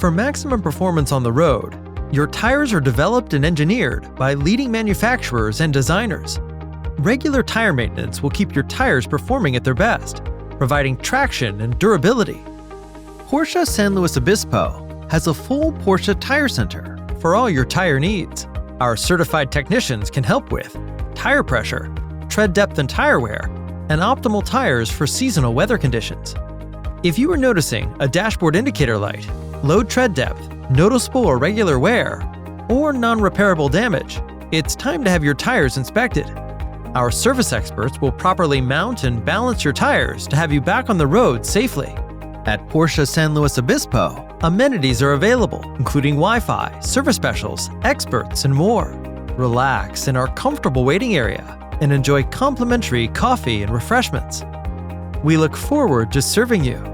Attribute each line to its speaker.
Speaker 1: For maximum performance on the road, your tires are developed and engineered by leading manufacturers and designers. Regular tire maintenance will keep your tires performing at their best, providing traction and durability. Porsche San Luis Obispo has a full Porsche tire center for all your tire needs. Our certified technicians can help with tire pressure, tread depth and tire wear, and optimal tires for seasonal weather conditions. If you are noticing a dashboard indicator light, low tread depth, noticeable or irregular wear, or non-repairable damage, it's time to have your tires inspected. Our service experts will properly mount and balance your tires to have you back on the road safely. At Porsche San Luis Obispo, amenities are available, including Wi-Fi, service specials, experts, and more. Relax in our comfortable waiting area and enjoy complimentary coffee and refreshments. We look forward to serving you.